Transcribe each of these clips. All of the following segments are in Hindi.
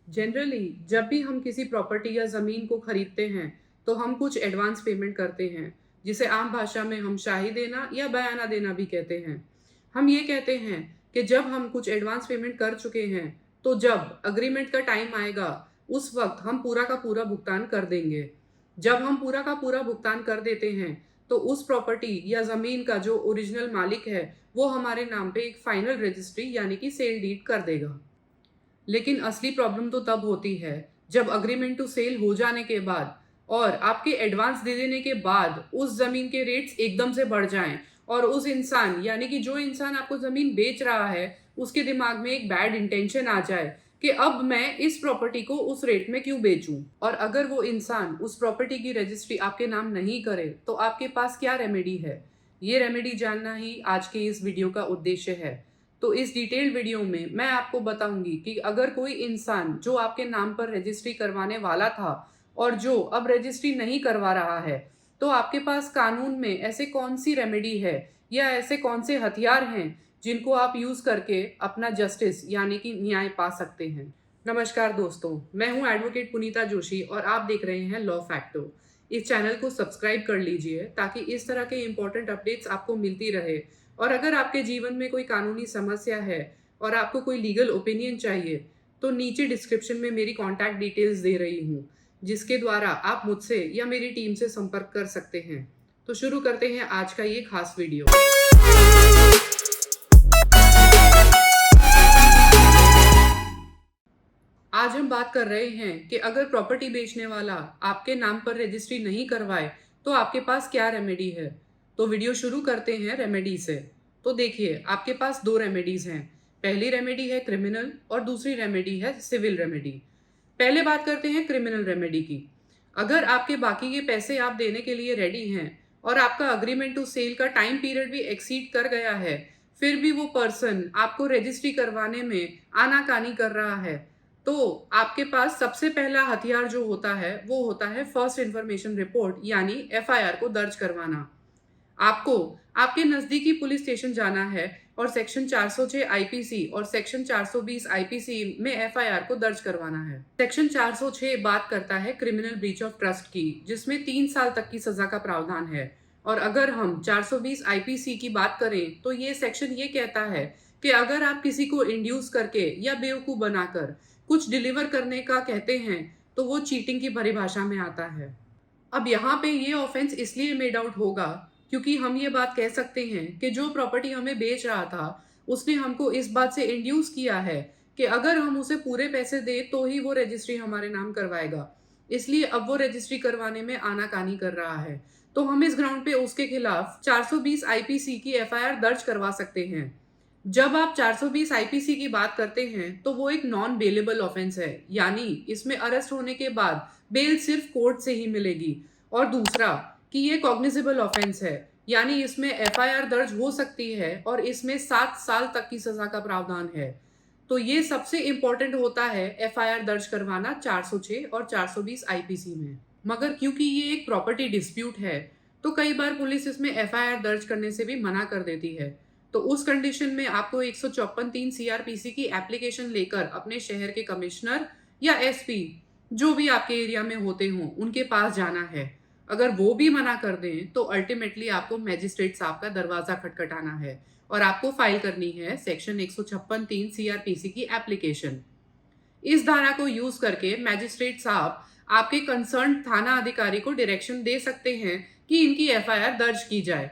जनरली जब भी हम किसी प्रॉपर्टी या ज़मीन को खरीदते हैं तो हम कुछ एडवांस पेमेंट करते हैं, जिसे आम भाषा में हम शाही देना या बयाना देना भी कहते हैं। हम ये कहते हैं कि जब हम कुछ एडवांस पेमेंट कर चुके हैं तो जब अग्रीमेंट का टाइम आएगा उस वक्त हम पूरा का पूरा भुगतान कर देंगे। जब हम पूरा का पूरा भुगतान कर देते हैं तो उस प्रॉपर्टी या ज़मीन का जो ओरिजिनल मालिक है वो हमारे नाम पे एक फाइनल रजिस्ट्री यानी कि सेल डीड कर देगा। लेकिन असली प्रॉब्लम तो तब होती है जब अग्रीमेंट टू सेल हो जाने के बाद और आपके एडवांस दे देने के बाद उस जमीन के रेट्स एकदम से बढ़ जाएं और उस इंसान यानी कि जो इंसान आपको जमीन बेच रहा है उसके दिमाग में एक बैड इंटेंशन आ जाए कि अब मैं इस प्रॉपर्टी को उस रेट में क्यों बेचूं। और अगर वो इंसान उस प्रॉपर्टी की रजिस्ट्री आपके नाम नहीं करे तो आपके पास क्या रेमेडी है, ये रेमेडी जानना ही आज के इस वीडियो का उद्देश्य है। तो इस डिटेल्ड वीडियो में मैं आपको बताऊंगी कि अगर कोई इंसान जो आपके नाम पर रजिस्ट्री करवाने वाला था और जो अब रजिस्ट्री नहीं करवा रहा है, तो आपके पास कानून में ऐसे कौन सी रेमेडी है या ऐसे कौन से हथियार हैं जिनको आप यूज करके अपना जस्टिस यानी कि न्याय पा सकते हैं। नमस्कार दोस्तों, मैं हूं एडवोकेट पुनीता जोशी और आप देख रहे हैं लॉ फैक्टो। इस चैनल को सब्सक्राइब कर लीजिए ताकि इस तरह के इंपॉर्टेंट अपडेट्स आपको मिलती रहे। और अगर आपके जीवन में कोई कानूनी समस्या है और आपको कोई लीगल ओपिनियन चाहिए तो नीचे डिस्क्रिप्शन में मेरी कॉन्टैक्ट डिटेल्स दे रही हूँ, जिसके द्वारा आप मुझसे या मेरी टीम से संपर्क कर सकते हैं। तो शुरू करते हैं आज का ये खास वीडियो। आज हम बात कर रहे हैं कि अगर प्रॉपर्टी बेचने वाला आपके नाम पर रजिस्ट्री नहीं करवाए तो आपके पास क्या रेमेडी है। तो वीडियो शुरू करते हैं रेमेडी से। तो देखिए, आपके पास दो रेमेडीज हैं। पहली रेमेडी है क्रिमिनल और दूसरी रेमेडी है सिविल रेमेडी। पहले बात करते हैं क्रिमिनल रेमेडी की। अगर आपके बाकी के पैसे आप देने के लिए रेडी हैं और आपका अग्रीमेंट टू सेल का टाइम पीरियड भी एक्सीड कर गया है, फिर भी वो पर्सन आपको रजिस्ट्री करवाने में आनाकानी कर रहा है, तो आपके पास सबसे पहला हथियार जो होता है वो होता है फर्स्ट इंफॉर्मेशन रिपोर्ट यानी एफआईआर को दर्ज करवाना। आपको आपके नजदीकी पुलिस स्टेशन जाना है और सेक्शन 406 आईपीसी और सेक्शन 420 आईपीसी में एफआईआर को दर्ज करवाना है। सेक्शन 406 बात करता है क्रिमिनल ब्रीच ऑफ ट्रस्ट की, जिसमें 3 साल तक की सजा का प्रावधान है। और अगर हम 420 आईपीसी की बात करें तो ये सेक्शन ये कहता है कि अगर आप किसी को इंड्यूस करके या बेवकूफ बनाकर कुछ डिलीवर करने का कहते हैं तो वो चीटिंग की परिभाषा में आता है। अब यहाँ पे ये ऑफेंस इसलिए मेड आउट होगा क्योंकि हम ये बात कह सकते हैं कि जो प्रॉपर्टी हमें बेच रहा था उसने हमको इस बात से इंड्यूस किया है कि अगर हम उसे पूरे पैसे दे तो ही वो रजिस्ट्री हमारे नाम करवाएगा, इसलिए अब वो रजिस्ट्री करवाने में आनाकानी कर रहा है। तो हम इस ग्राउंड पे उसके खिलाफ 420 आईपीसी की एफआईआर दर्ज करवा सकते हैं। जब आप 420 आईपीसी की बात करते हैं तो वो एक नॉन बेलेबल ऑफेंस है, यानी इसमें अरेस्ट होने के बाद बेल सिर्फ कोर्ट से ही मिलेगी। और दूसरा कि ये कॉग्निजेबल ऑफेंस है, यानी इसमें एफआईआर दर्ज हो सकती है और इसमें 7 साल तक की सजा का प्रावधान है। तो ये सबसे इंपॉर्टेंट होता है एफआईआर दर्ज करवाना 406 और 420 आईपीसी में। मगर क्योंकि ये एक प्रॉपर्टी डिस्प्यूट है तो कई बार पुलिस इसमें एफआईआर दर्ज करने से भी मना कर देती है। तो उस कंडीशन में आपको 154(3) सीआरपीसी की एप्लीकेशन लेकर अपने शहर के कमिश्नर या एसपी जो भी आपके एरिया में होते हों उनके पास जाना है। अगर वो भी मना कर दें तो अल्टीमेटली आपको मैजिस्ट्रेट साहब का दरवाजा खटखटाना है और आपको फाइल करनी है सेक्शन 156(3) सीआरपीसी की एप्लीकेशन। इस धारा को यूज करके मैजिस्ट्रेट साहब आपके कंसर्न थाना अधिकारी को डायरेक्शन दे सकते हैं कि इनकी एफआईआर दर्ज की जाए।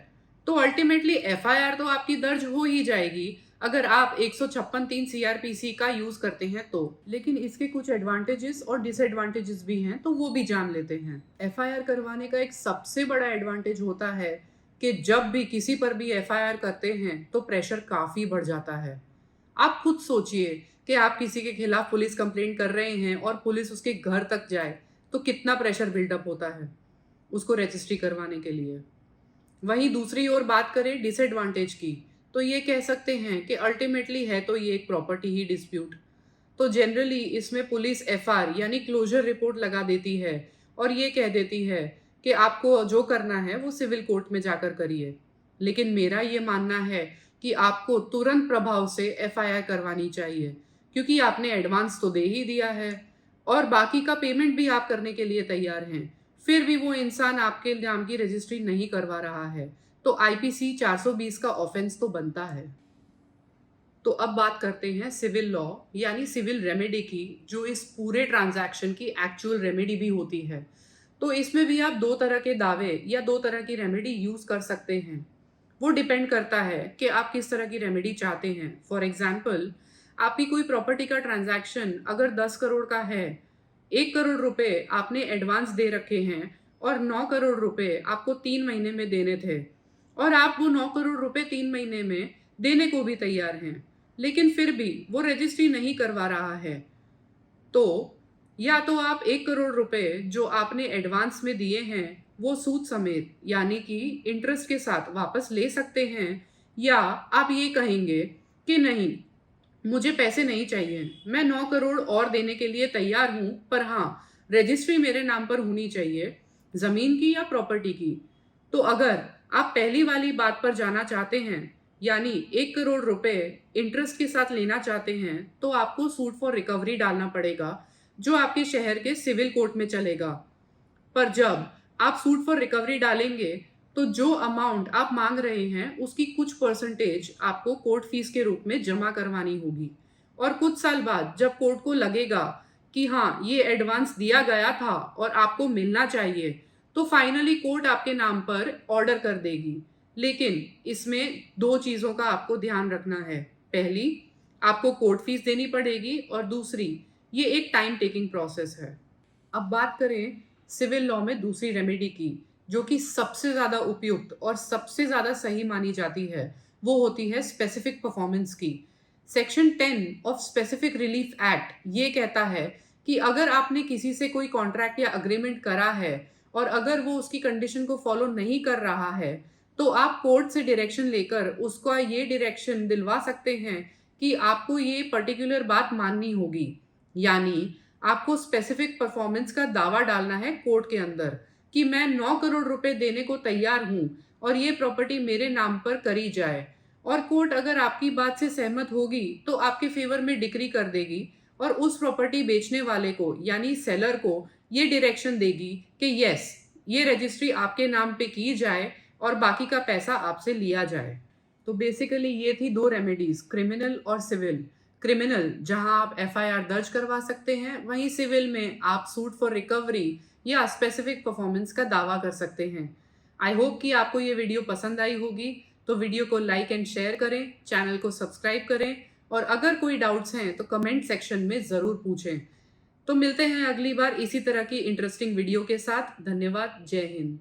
तो अल्टीमेटली एफआईआर तो आपकी दर्ज हो ही जाएगी अगर आप 156(3) सीआरपीसी का यूज करते हैं तो। लेकिन इसके कुछ एडवांटेजेस और डिसएडवांटेजेस भी हैं, तो वो भी जान लेते हैं। एफआईआर करवाने का एक सबसे बड़ा एडवांटेज होता है कि जब भी किसी पर भी एफआईआर करते हैं तो प्रेशर काफी बढ़ जाता है। आप खुद सोचिए कि आप किसी के खिलाफ पुलिस कंप्लेंट कर रहे हैं और पुलिस उसके घर तक जाए तो कितना प्रेशर बिल्डअप होता है उसको रजिस्ट्री करवाने के लिए। वहीं दूसरी ओर बात करें डिसएडवांटेज की, तो ये कह सकते हैं कि अल्टीमेटली है तो ये एक प्रॉपर्टी ही डिस्प्यूट। तो जनरली इसमें पुलिस एफआर यानी क्लोजर रिपोर्ट लगा देती है और ये कह देती है कि आपको जो करना है वो सिविल कोर्ट में जाकर करिए। लेकिन मेरा ये मानना है कि आपको तुरंत प्रभाव से एफआईआर करवानी चाहिए, क्योंकि आपने एडवांस तो दे ही दिया है और बाकी का पेमेंट भी आप करने के लिए तैयार हैं, फिर भी वो इंसान आपके नाम की रजिस्ट्री नहीं करवा रहा है, तो आईपीसी 420 का ऑफेंस तो बनता है। तो अब बात करते हैं सिविल लॉ यानी सिविल रेमेडी की, जो इस पूरे ट्रांजैक्शन की एक्चुअल रेमेडी भी होती है। तो इसमें भी आप दो तरह के दावे या दो तरह की रेमेडी यूज कर सकते हैं। वो डिपेंड करता है कि आप किस तरह की रेमेडी चाहते हैं। फॉर एग्जाम्पल, आपकी कोई प्रॉपर्टी का ट्रांजैक्शन अगर 10 करोड़ का है, 1 करोड़ रुपए आपने एडवांस दे रखे हैं और 9 करोड़ रुपए आपको 3 महीने में देने थे, और आप वो 9 करोड़ रुपए 3 महीने में देने को भी तैयार हैं, लेकिन फिर भी वो रजिस्ट्री नहीं करवा रहा है, तो या तो आप 1 करोड़ रुपए जो आपने एडवांस में दिए हैं वो सूद समेत यानी कि इंटरेस्ट के साथ वापस ले सकते हैं, या आप ये कहेंगे कि नहीं, मुझे पैसे नहीं चाहिए, मैं 9 करोड़ और देने के लिए तैयार हूं, पर हाँ, रजिस्ट्री मेरे नाम पर होनी चाहिए, जमीन की या प्रॉपर्टी की। तो अगर आप पहली वाली बात पर जाना चाहते हैं यानी 1 करोड़ रुपए इंटरेस्ट के साथ लेना चाहते हैं, तो आपको सूट फॉर रिकवरी डालना पड़ेगा, जो आपके शहर के सिविल कोर्ट में चलेगा। पर जब आप सूट फॉर रिकवरी डालेंगे तो जो अमाउंट आप मांग रहे हैं उसकी कुछ परसेंटेज आपको कोर्ट फीस के रूप में जमा करवानी होगी, और कुछ साल बाद जब कोर्ट को लगेगा कि हाँ, ये एडवांस दिया गया था और आपको मिलना चाहिए, तो फाइनली कोर्ट आपके नाम पर ऑर्डर कर देगी। लेकिन इसमें दो चीज़ों का आपको ध्यान रखना है। पहली, आपको कोर्ट फीस देनी पड़ेगी, और दूसरी, ये एक टाइम टेकिंग प्रोसेस है। अब बात करें सिविल लॉ में दूसरी रेमेडी की, जो कि सबसे ज़्यादा उपयुक्त और सबसे ज़्यादा सही मानी जाती है, वो होती है स्पेसिफिक परफॉर्मेंस की। Section 10 of specific relief act ये कहता है कि अगर आपने किसी से कोई कॉन्ट्रैक्ट या अग्रीमेंट करा है और अगर वो उसकी कंडीशन को फॉलो नहीं कर रहा है, तो आप कोर्ट से डायरेक्शन लेकर उसका ये डायरेक्शन दिलवा सकते हैं कि आपको ये पर्टिकुलर बात माननी होगी, यानी आपको स्पेसिफिक परफॉर्मेंस का दावा डालना है कोर्ट के अंदर कि मैं 9 करोड़ रुपए देने को तैयार हूं और ये प्रॉपर्टी मेरे नाम पर करी जाए, और कोर्ट अगर आपकी बात से सहमत होगी तो आपके फेवर में डिक्री कर देगी और उस प्रॉपर्टी बेचने वाले को यानी सेलर को ये डायरेक्शन देगी कि यस, ये रजिस्ट्री आपके नाम पे की जाए और बाकी का पैसा आपसे लिया जाए। तो बेसिकली ये थी दो रेमेडीज, क्रिमिनल और सिविल। क्रिमिनल जहां आप एफआईआर दर्ज करवा सकते हैं, वहीं सिविल में आप सूट फॉर रिकवरी या स्पेसिफिक परफॉर्मेंस का दावा कर सकते हैं। आई होप कि आपको ये वीडियो पसंद आई होगी, तो वीडियो को लाइक एंड शेयर करें, चैनल को सब्सक्राइब करें, और अगर कोई डाउट्स हैं तो कमेंट सेक्शन में ज़रूर पूछें। तो मिलते हैं अगली बार इसी तरह की इंटरेस्टिंग वीडियो के साथ। धन्यवाद। जय हिंद।